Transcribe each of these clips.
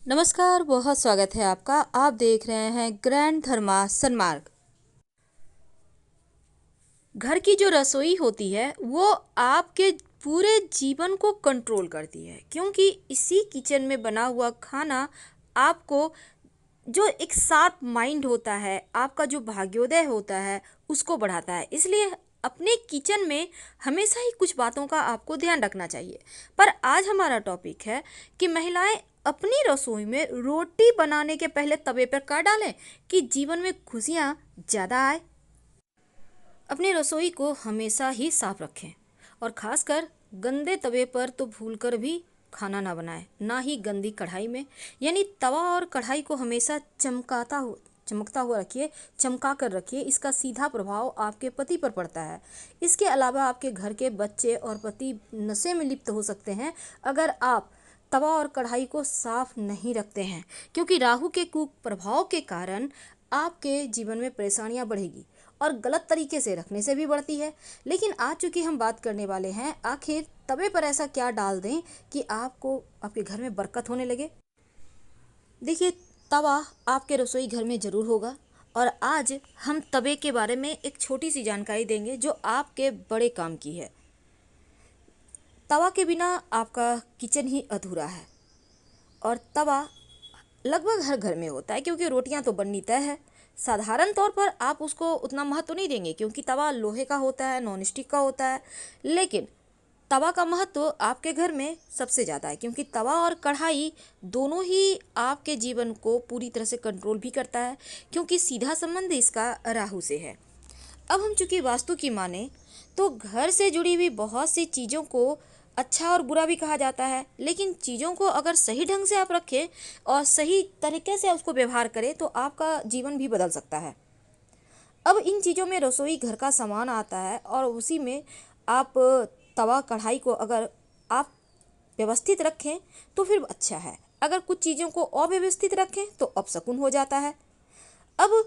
नमस्कार, बहुत स्वागत है आपका। आप देख रहे हैं ग्रैंड धर्मा सन्मार्ग। घर की जो रसोई होती है वो आपके पूरे जीवन को कंट्रोल करती है, क्योंकि इसी किचन में बना हुआ खाना आपको जो एक शार्प माइंड होता है, आपका जो भाग्योदय होता है, उसको बढ़ाता है। इसलिए अपने किचन में हमेशा ही कुछ बातों का आपको ध्यान रखना चाहिए। पर आज हमारा टॉपिक है कि महिलाएं अपनी रसोई में रोटी बनाने के पहले तवे पर क्या डालें कि जीवन में खुशियां ज़्यादा आए। अपनी रसोई को हमेशा ही साफ रखें और ख़ासकर गंदे तवे पर तो भूलकर भी खाना ना बनाएं, ना ही गंदी कढ़ाई में। यानी तवा और कढ़ाई को हमेशा चमकता हुआ रखिए, चमका कर रखिए। इसका सीधा प्रभाव आपके पति पर पड़ता है। इसके अलावा आपके घर के बच्चे और पति नशे में लिप्त हो सकते हैं अगर आप तवा और कढ़ाई को साफ नहीं रखते हैं, क्योंकि राहु के कुप्रभाव के कारण आपके जीवन में परेशानियां बढ़ेगी और गलत तरीके से रखने से भी बढ़ती है। लेकिन आज चूंकि हम बात करने वाले हैं आखिर तवे पर ऐसा क्या डाल दें कि आपको आपके घर में बरकत होने लगे। देखिए, तवा आपके रसोई घर में ज़रूर होगा और आज हम तवे के बारे में एक छोटी सी जानकारी देंगे जो आपके बड़े काम की है। तवा के बिना आपका किचन ही अधूरा है और तवा लगभग हर घर में होता है, क्योंकि रोटियां तो बननी तय है। साधारण तौर पर आप उसको उतना महत्व नहीं देंगे क्योंकि तवा लोहे का होता है, नॉन स्टिक का होता है। लेकिन तवा का महत्व आपके घर में सबसे ज़्यादा है, क्योंकि तवा और कढ़ाई दोनों ही आपके जीवन को पूरी तरह से कंट्रोल भी करता है, क्योंकि सीधा संबंध इसका राहु से है। अब हम चूंकि वास्तु की माने तो घर से जुड़ी हुई बहुत सी चीज़ों को अच्छा और बुरा भी कहा जाता है, लेकिन चीज़ों को अगर सही ढंग से आप रखें और सही तरीके से उसको व्यवहार करें तो आपका जीवन भी बदल सकता है। अब इन चीज़ों में रसोई घर का सामान आता है और उसी में आप तवा कढ़ाई को अगर आप व्यवस्थित रखें तो फिर अच्छा है। अगर कुछ चीज़ों को अव्यवस्थित रखें तो अपशकुन हो जाता है। अब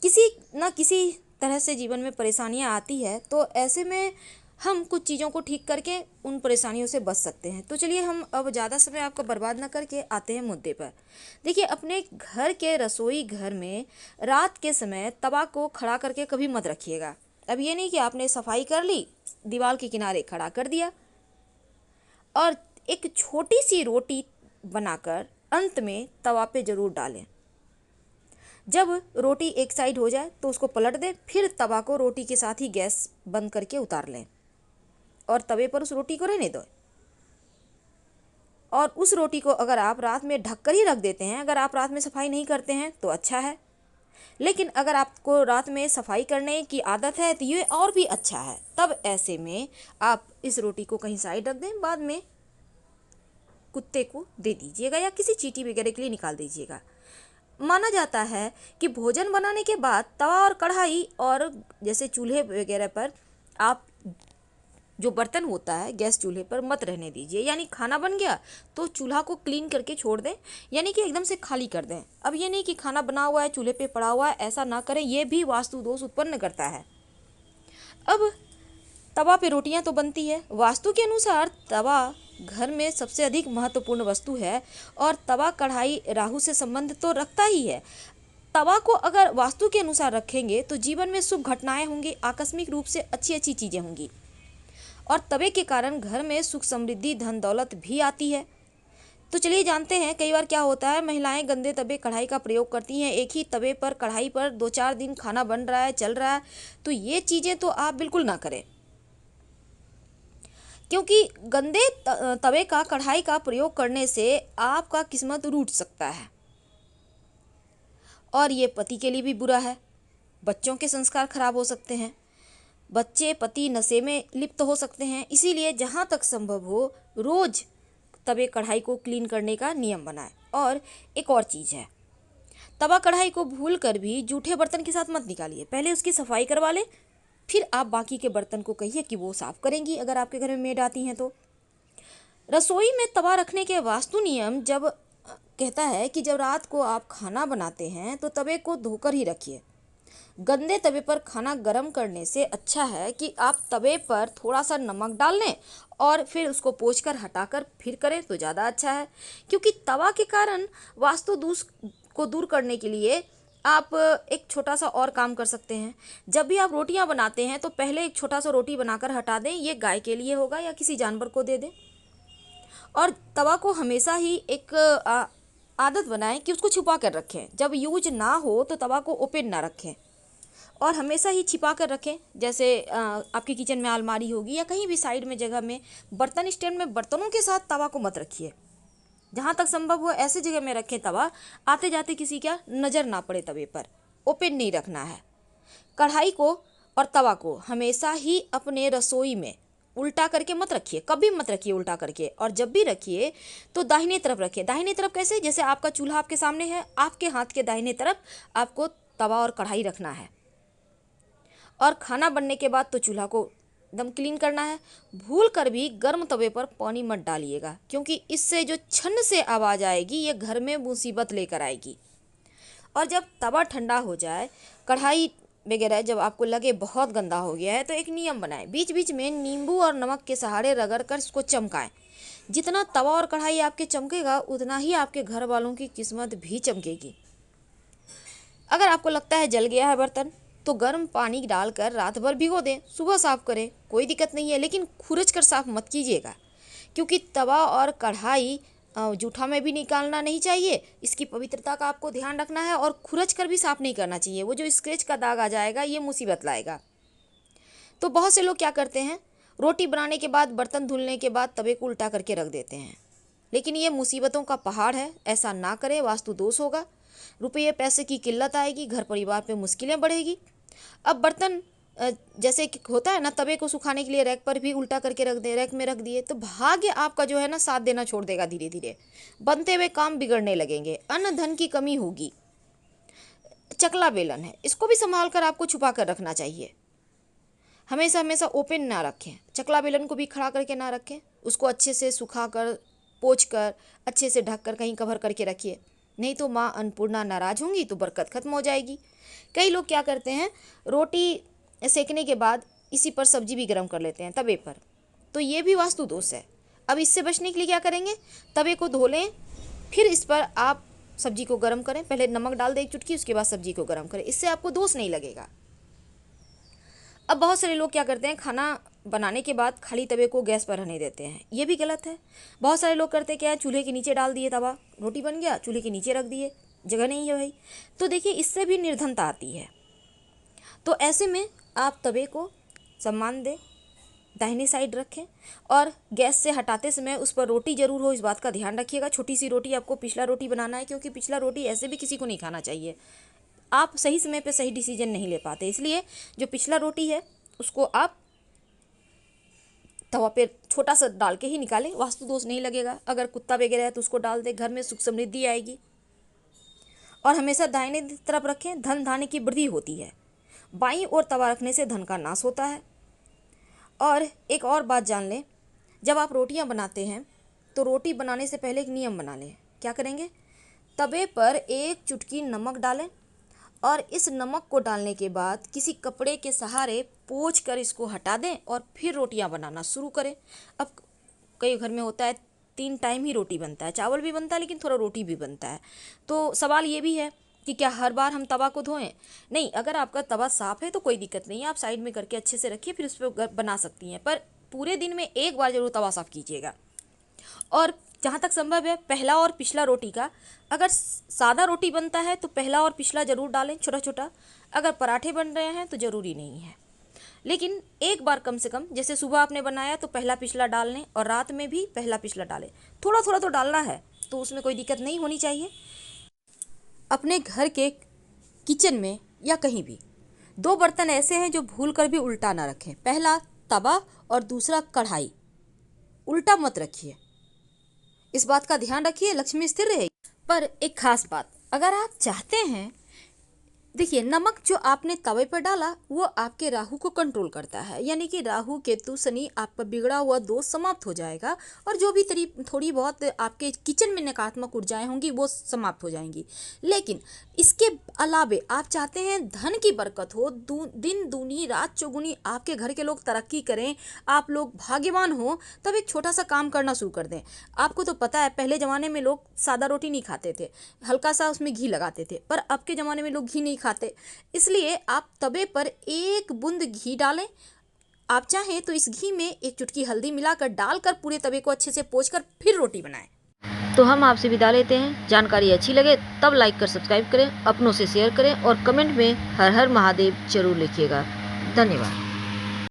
किसी ना किसी तरह से जीवन में परेशानियां आती है, तो ऐसे में हम कुछ चीज़ों को ठीक करके उन परेशानियों से बच सकते हैं। तो चलिए हम अब ज़्यादा समय आपका बर्बाद ना करके आते हैं मुद्दे पर। देखिए, अपने घर के रसोई घर में रात के समय तवा को खड़ा करके कभी मत रखिएगा। अब ये नहीं कि आपने सफाई कर ली, दीवार के किनारे खड़ा कर दिया। और एक छोटी सी रोटी बनाकर अंत में तवा पे ज़रूर डालें। जब रोटी एक साइड हो जाए तो उसको पलट दें, फिर तवा को रोटी के साथ ही गैस बंद करके उतार लें और तवे पर उस रोटी को रहने दो। और उस रोटी को अगर आप रात में ढक कर ही रख देते हैं, अगर आप रात में सफाई नहीं करते हैं तो अच्छा है। लेकिन अगर आपको रात में सफाई करने की आदत है तो ये और भी अच्छा है। तब ऐसे में आप इस रोटी को कहीं साइड रख दें, बाद में कुत्ते को दे दीजिएगा या किसी चींटी वगैरह के लिए निकाल दीजिएगा। माना जाता है कि भोजन बनाने के बाद तवा और कढ़ाई और जैसे चूल्हे वगैरह पर आप जो बर्तन होता है गैस चूल्हे पर मत रहने दीजिए। यानी खाना बन गया तो चूल्हा को क्लीन करके छोड़ दें, यानी कि एकदम से खाली कर दें। अब ये नहीं कि खाना बना हुआ है चूल्हे पे पड़ा हुआ है, ऐसा ना करें, ये भी वास्तु दोष उत्पन्न करता है। अब तवा पे रोटियां तो बनती है। वास्तु के अनुसार तवा घर में सबसे अधिक महत्वपूर्ण वस्तु है और तवा कढ़ाई राहु से संबंध तो रखता ही है। तवा को अगर वास्तु के अनुसार रखेंगे तो जीवन में शुभ घटनाएं होंगी, आकस्मिक रूप से अच्छी अच्छी चीज़ें होंगी और तवे के कारण घर में सुख समृद्धि धन दौलत भी आती है। तो चलिए जानते हैं कई बार क्या होता है, महिलाएं गंदे तवे कढ़ाई का प्रयोग करती हैं। एक ही तवे पर कढ़ाई पर 2-4 दिन खाना बन रहा है, चल रहा है, तो ये चीज़ें तो आप बिल्कुल ना करें, क्योंकि गंदे तवे का कढ़ाई का प्रयोग करने से आपका किस्मत रूठ सकता है और ये पति के लिए भी बुरा है। बच्चों के संस्कार खराब हो सकते हैं, बच्चे पति नशे में लिप्त हो सकते हैं। इसीलिए जहाँ तक संभव हो रोज तवे कढ़ाई को क्लीन करने का नियम बनाएं। और एक और चीज़ है, तवा कढ़ाई को भूल कर भी जूठे बर्तन के साथ मत निकालिए। पहले उसकी सफाई करवा लें, फिर आप बाकी के बर्तन को कहिए कि वो साफ करेंगी अगर आपके घर में मेड आती हैं तो। रसोई में तवा रखने के वास्तु नियम जब कहता है कि जब रात को आप खाना बनाते हैं तो तवे को धोकर ही रखिए। गंदे तवे पर खाना गर्म करने से अच्छा है कि आप तवे पर थोड़ा सा नमक डाल लें और फिर उसको पोंछकर हटाकर फिर करें तो ज़्यादा अच्छा है। क्योंकि तवा के कारण वास्तु दोष को दूर करने के लिए आप एक छोटा सा और काम कर सकते हैं। जब भी आप रोटियां बनाते हैं तो पहले एक छोटा सा रोटी बनाकर हटा दें, ये गाय के लिए होगा या किसी जानवर को दे दें। और तवा को हमेशा ही एक आदत बनाएं कि उसको छुपा कर रखें। जब यूज ना हो तो तवा को ओपन ना रखें और हमेशा ही छिपा कर रखें। जैसे आपकी किचन में अलमारी होगी या कहीं भी साइड में जगह में बर्तन स्टैंड में बर्तनों के साथ तवा को मत रखिए। जहाँ तक संभव हो ऐसे जगह में रखें तवा आते जाते किसी का नज़र ना पड़े तवे पर। ओपन नहीं रखना है। कढ़ाई को और तवा को हमेशा ही अपने रसोई में उल्टा करके मत रखिए, कभी मत रखिए उल्टा करके। और जब भी रखिए तो दाहिने तरफ रखिए। दाहिने तरफ कैसे? जैसे आपका चूल्हा आपके सामने है, आपके हाथ के दाहिने तरफ आपको तवा और कढ़ाई रखना है। और खाना बनने के बाद तो चूल्हा को एकदम क्लीन करना है। भूल कर भी गर्म तवे पर पानी मत डालिएगा, क्योंकि इससे जो छन से आवाज़ आएगी ये घर में मुसीबत लेकर आएगी। और जब तवा ठंडा हो जाए, कढ़ाई वगैरह जब आपको लगे बहुत गंदा हो गया है, तो एक नियम बनाएं। बीच बीच में नींबू और नमक के सहारे रगड़ कर इसको चमकाएं। जितना तवा और कढ़ाई आपके चमकेगा उतना ही आपके घर वालों की किस्मत भी चमकेगी। अगर आपको लगता है जल गया है बर्तन तो गर्म पानी डालकर रात भर भिगो दें, सुबह साफ करें, कोई दिक्कत नहीं है। लेकिन खुरच कर साफ मत कीजिएगा, क्योंकि तवा और कढ़ाई जूठा में भी निकालना नहीं चाहिए। इसकी पवित्रता का आपको ध्यान रखना है और खुरच कर भी साफ नहीं करना चाहिए। वो जो स्क्रैच का दाग आ जाएगा ये मुसीबत लाएगा। तो बहुत से लोग क्या करते हैं, रोटी बनाने के बाद बर्तन धुलने के बाद तवे को उल्टा करके रख देते हैं, लेकिन ये मुसीबतों का पहाड़ है। ऐसा ना करें, वास्तु दोष होगा, रुपये पैसे की किल्लत आएगी, घर परिवार पे मुश्किलें बढ़ेगी। अब बर्तन जैसे कि होता है ना, तवे को सुखाने के लिए रैक पर भी उल्टा करके रख दे, रैक में रख दिए, तो भाग्य आपका जो है ना साथ देना छोड़ देगा। धीरे धीरे बनते हुए काम बिगड़ने लगेंगे, अन्न धन की कमी होगी। चकला बेलन है, इसको भी संभाल कर आपको छुपा कर रखना चाहिए। हमेशा हमेशा ओपन ना रखें। चकला बेलन को भी खड़ा करके ना रखें, उसको अच्छे से सुखा कर पोंछ कर अच्छे से ढक कर कहीं कवर करके रखिए, नहीं तो माँ अन्नपूर्णा नाराज होंगी तो बरकत खत्म हो जाएगी। कई लोग क्या करते हैं, रोटी सेकने के बाद इसी पर सब्जी भी गर्म कर लेते हैं तवे पर, तो ये भी वास्तु दोष है। अब इससे बचने के लिए क्या करेंगे, तवे को धो लें, फिर इस पर आप सब्जी को गर्म करें। पहले नमक डाल दें एक चुटकी, उसके बाद सब्जी को गर्म करें, इससे आपको दोष नहीं लगेगा। अब बहुत सारे लोग क्या करते हैं, खाना बनाने के बाद खाली तवे को गैस पर रहने देते हैं, ये भी गलत है। बहुत सारे लोग करते क्या है, चूल्हे के नीचे डाल दिए तवा, रोटी बन गया, चूल्हे के नीचे रख दिए, जगह नहीं है भाई। तो देखिए इससे भी निर्धनता आती है। तो ऐसे में आप तवे को सम्मान दें, दाहिनी साइड रखें और गैस से हटाते समय उस पर रोटी जरूर हो, इस बात का ध्यान रखिएगा। छोटी सी रोटी, आपको पिछला रोटी बनाना है, क्योंकि पिछला रोटी ऐसे भी किसी को नहीं खाना चाहिए। आप सही समय पे सही डिसीजन नहीं ले पाते, इसलिए जो पिछला रोटी है उसको आप तवा पे छोटा सा डाल के ही निकालें, वास्तु दोष नहीं लगेगा। अगर कुत्ता वगैरह है तो उसको डाल दें, घर में सुख समृद्धि आएगी। और हमेशा दाहिने तरफ रखें, धन धान्य की वृद्धि होती है। बाईं ओर तवा रखने से धन का नाश होता है। और एक और बात जान लें, जब आप रोटियां बनाते हैं तो रोटी बनाने से पहले एक नियम बना लें। क्या करेंगे, तवे पर एक चुटकी नमक डालें और इस नमक को डालने के बाद किसी कपड़े के सहारे पोंछ कर इसको हटा दें और फिर रोटियां बनाना शुरू करें। अब कई घर में होता है 3 टाइम ही रोटी बनता है, चावल भी बनता है लेकिन थोड़ा रोटी भी बनता है। तो सवाल ये भी है कि क्या हर बार हम तवा को धोएं? नहीं, अगर आपका तवा साफ़ है तो कोई दिक्कत नहीं है, आप साइड में करके अच्छे से रखिए, फिर उस पर बना सकती हैं। पर पूरे दिन में एक बार जरूर तवा साफ़ कीजिएगा। और जहाँ तक संभव है पहला और पिछला रोटी का, अगर सादा रोटी बनता है तो पहला और पिछला ज़रूर डालें छोटा छोटा। अगर पराठे बन रहे हैं तो ज़रूरी नहीं है, लेकिन एक बार कम से कम, जैसे सुबह आपने बनाया तो पहला पिछला डाल लें और रात में भी पहला पिछला डालें। थोड़ा थोड़ा तो डालना है, तो उसमें कोई दिक्कत नहीं होनी चाहिए। अपने घर के किचन में या कहीं भी 2 बर्तन ऐसे हैं जो भूल कर भी उल्टा ना रखें। पहला तवा और दूसरा कढ़ाई, उल्टा मत रखिए, इस बात का ध्यान रखिए, लक्ष्मी स्थिर रहेगी। पर एक खास बात, अगर आप चाहते हैं देखिए, नमक जो आपने तवे पर डाला वो आपके राहु को कंट्रोल करता है, यानी कि राहु केतु शनि आपका बिगड़ा हुआ दोष समाप्त हो जाएगा और जो भी थोड़ी बहुत आपके किचन में नकारात्मक ऊर्जाएं होंगी वो समाप्त हो जाएंगी। लेकिन इसके अलावे आप चाहते हैं धन की बरकत हो, दिन दूनी रात चौगुनी आपके घर के लोग तरक्की करें, आप लोग भाग्यवान हो, तब एक छोटा सा काम करना शुरू कर दें। आपको तो पता है पहले ज़माने में लोग सादा रोटी नहीं खाते थे, हल्का सा उसमें घी लगाते थे, पर अब के ज़माने में लोग घी नहीं खाते। इसलिए आप तवे पर एक बूंद घी डालें। आप चाहें तो इस घी में एक चुटकी हल्दी मिलाकर डालकर पूरे तवे को अच्छे से पोंछकर फिर रोटी बनाएं। तो हम आपसे विदा लेते हैं। जानकारी अच्छी लगे तब लाइक कर सब्सक्राइब करें, अपनों से शेयर करें और कमेंट में हर हर महादेव जरूर लिखिएगा। धन्यवाद।